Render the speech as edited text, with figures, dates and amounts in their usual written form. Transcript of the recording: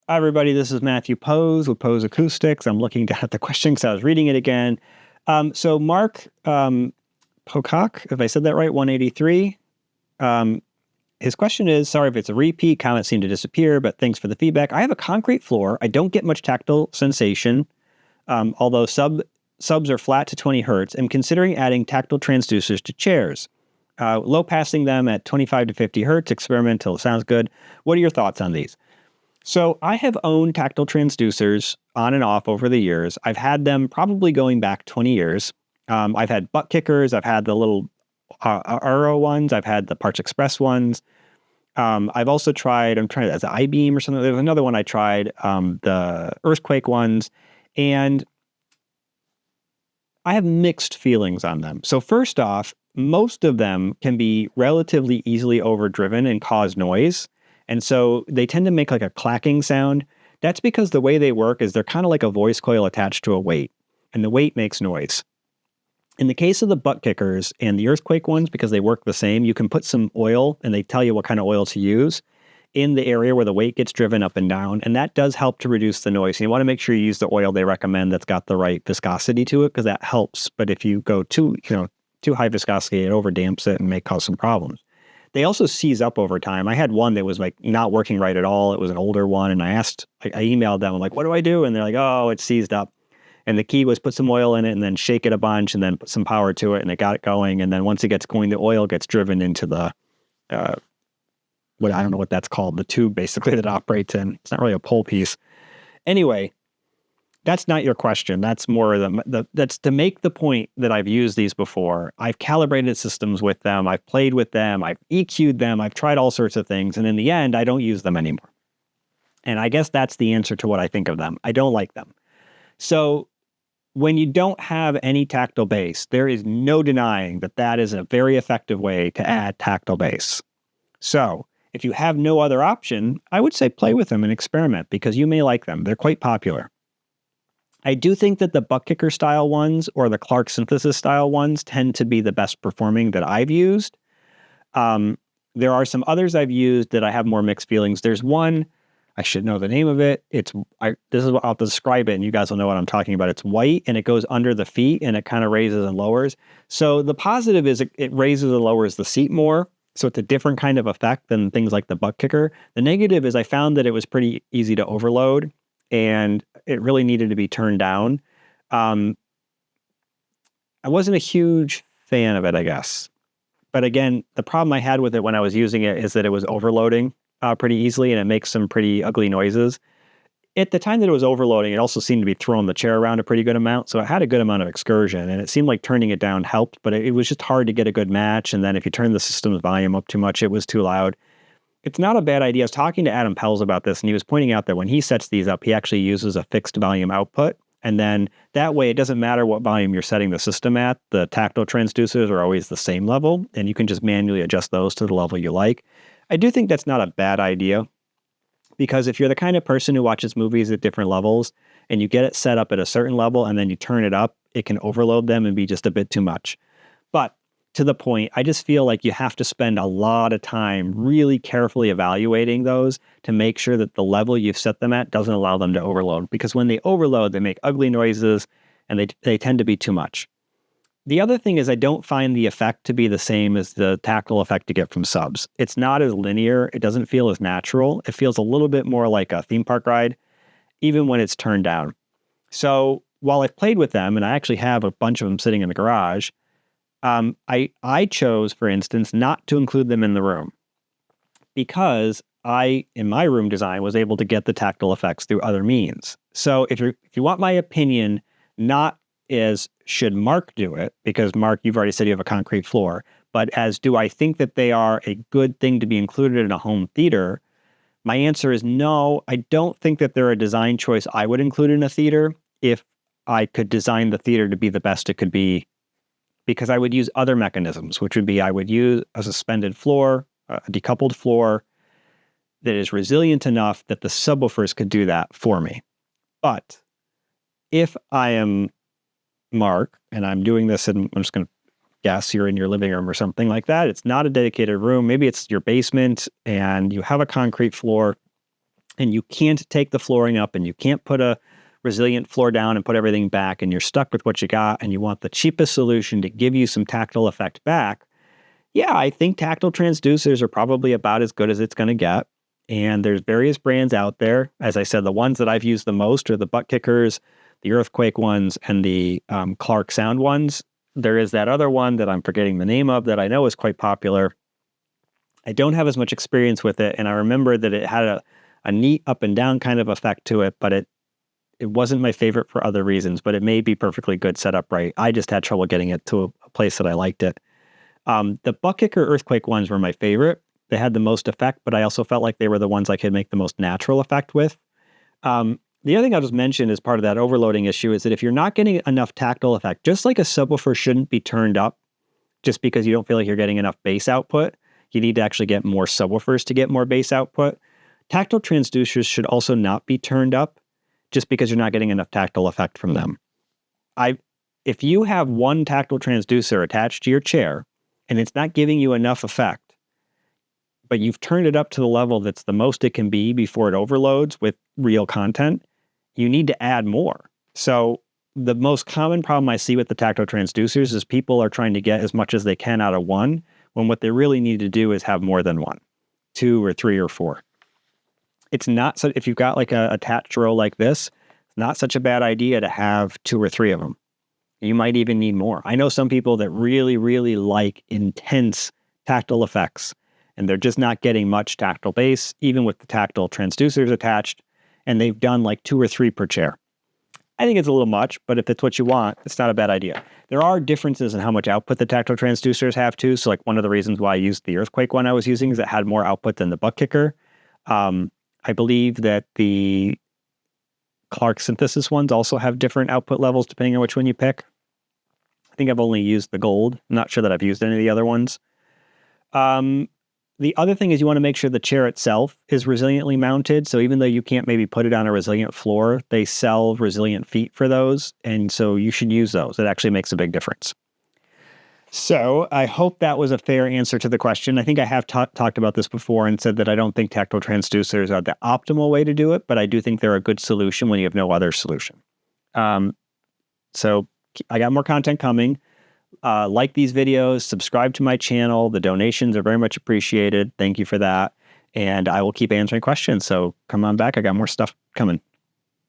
Hi, everybody. This is Matthew Poes with Poes Acoustics. I'm looking down at the question because I was reading it again. So Mark Pocock, if I said that right, 183. His question is, sorry if it's a repeat, comments seem to disappear, but thanks for the feedback. I have a concrete floor. I don't get much tactile sensation, although subs are flat to 20 hertz. I'm considering adding tactile transducers to chairs. Low passing them at 25 to 50 hertz, experimental, sounds good. What are your thoughts on these? So I have owned tactile transducers on and off over the years. I've had them probably going back 20 years. I've had butt kickers. I've had the little Arrow ones. I've had the Parts Express ones. I've also tried, I'm trying as an I-beam or something. There's another one I tried, the Earthquake ones. And I have mixed feelings on them. So first off, most of them can be relatively easily overdriven and cause noise. And so they tend to make like a clacking sound. That's because the way they work is they're kind of like a voice coil attached to a weight, and the weight makes noise. In the case of the butt kickers and the Earthquake ones, because they work the same, you can put some oil, and they tell you what kind of oil to use in the area where the weight gets driven up and down, and that does help to reduce the noise. And you want to make sure you use the oil they recommend that's got the right viscosity to it, because that helps. But if you go too high viscosity, it overdamps it and may cause some problems. They also seize up over time. I had one that was like not working right at all. It was an older one. And I emailed them, I'm like, what do I do? And they're like, oh, it's seized up. And the key was put some oil in it and then shake it a bunch and then put some power to it. And it got it going. And then once it gets going, the oil gets driven into the, I don't know what that's called, the tube basically that operates in. It's not really a pull piece. Anyway, that's not your question. That's more that's to make the point that I've used these before. I've calibrated systems with them. I've played with them. I've EQ'd them. I've tried all sorts of things. And in the end, I don't use them anymore. And I guess that's the answer to what I think of them. I don't like them. So when you don't have any tactile bass, there is no denying that that is a very effective way to add tactile bass. So if you have no other option, I would say play with them and experiment because you may like them. They're quite popular. I do think that the butt kicker style ones or the Clark synthesis style ones tend to be the best performing that I've used. There are some others I've used that I have more mixed feelings. There's one, I should know the name of it. This is what I'll describe it and you guys will know what I'm talking about. It's white and it goes under the feet and it kind of raises and lowers. So the positive is it raises and lowers the seat more. So it's a different kind of effect than things like the butt kicker. The negative is I found that it was pretty easy to overload and it really needed to be turned down. I wasn't a huge fan of it, I guess. But again, the problem I had with it when I was using it is that it was overloading pretty easily and it makes some pretty ugly noises. At the time that it was overloading, it also seemed to be throwing the chair around a pretty good amount. So it had a good amount of excursion and it seemed like turning it down helped, but it was just hard to get a good match. And then if you turn the system's volume up too much, it was too loud. It's not a bad idea. I was talking to Adam Pels about this, and he was pointing out that when he sets these up, he actually uses a fixed volume output. And then that way, it doesn't matter what volume you're setting the system at. The tactile transducers are always the same level, and you can just manually adjust those to the level you like. I do think that's not a bad idea, because if you're the kind of person who watches movies at different levels, and you get it set up at a certain level, and then you turn it up, it can overload them and be just a bit too much. But to the point, I just feel like you have to spend a lot of time really carefully evaluating those to make sure that the level you've set them at doesn't allow them to overload. Because when they overload, they make ugly noises and they tend to be too much. The other thing is I don't find the effect to be the same as the tactile effect you get from subs. It's not as linear. It doesn't feel as natural. It feels a little bit more like a theme park ride, even when it's turned down. So while I've played with them, and I actually have a bunch of them sitting in the garage, I chose, for instance, not to include them in the room because in my room design, was able to get the tactile effects through other means. So if you want my opinion, not as should Mark do it, because Mark, you've already said you have a concrete floor, but as do I think that they are a good thing to be included in a home theater? My answer is no. I don't think that they're a design choice I would include in a theater if I could design the theater to be the best it could be, because I would use other mechanisms, which would be I would use a suspended floor, a decoupled floor that is resilient enough that the subwoofers could do that for me. But if I am Mark and I'm doing this, and I'm just going to guess you're in your living room or something like that, it's not a dedicated room. Maybe it's your basement and you have a concrete floor and you can't take the flooring up and you can't put a resilient floor down and put everything back and you're stuck with what you got and you want the cheapest solution to give you some tactile effect back, yeah, I think tactile transducers are probably about as good as it's going to get. And there's various brands out there. As I said, the ones that I've used the most are the butt kickers, the earthquake ones, and the Clark sound ones. There is that other one that I'm forgetting the name of that I know is quite popular. I don't have as much experience with it, and I remember that it had a neat up and down kind of effect to it, but it wasn't my favorite for other reasons, but it may be perfectly good set up right. I just had trouble getting it to a place that I liked it. The butt kicker earthquake ones were my favorite. They had the most effect, but I also felt like they were the ones I could make the most natural effect with. The other thing I'll just mention as part of that overloading issue is that if you're not getting enough tactile effect, just like a subwoofer shouldn't be turned up just because you don't feel like you're getting enough bass output, you need to actually get more subwoofers to get more bass output. Tactile transducers should also not be turned up just because you're not getting enough tactile effect from them. If you have one tactile transducer attached to your chair and it's not giving you enough effect, but you've turned it up to the level that's the most it can be before it overloads with real content, you need to add more. So the most common problem I see with the tactile transducers is people are trying to get as much as they can out of one, when what they really need to do is have more than one, 2 or 3 or 4. It's not so, if you've got like a attached row like this, it's not such a bad idea to have 2 or 3 of them. You might even need more. I know some people that really, really like intense tactile effects, and they're just not getting much tactile bass, even with the tactile transducers attached, and they've done like 2 or 3 per chair. I think it's a little much, but if it's what you want, it's not a bad idea. There are differences in how much output the tactile transducers have too. So like one of the reasons why I used the earthquake one I was using is it had more output than the butt kicker. I believe that the Clark synthesis ones also have different output levels depending on which one you pick. I think I've only used the gold. I'm not sure that I've used any of the other ones. The other thing is you want to make sure the chair itself is resiliently mounted. So even though you can't maybe put it on a resilient floor, they sell resilient feet for those. And so you should use those. It actually makes a big difference. So I hope that was a fair answer to the question. I think I have talked about this before and said that I don't think tactile transducers are the optimal way to do it, but I do think they're a good solution when you have no other solution. So I got more content coming. Like these videos, subscribe to my channel. The donations are very much appreciated. Thank you for that. And I will keep answering questions. So come on back. I got more stuff coming.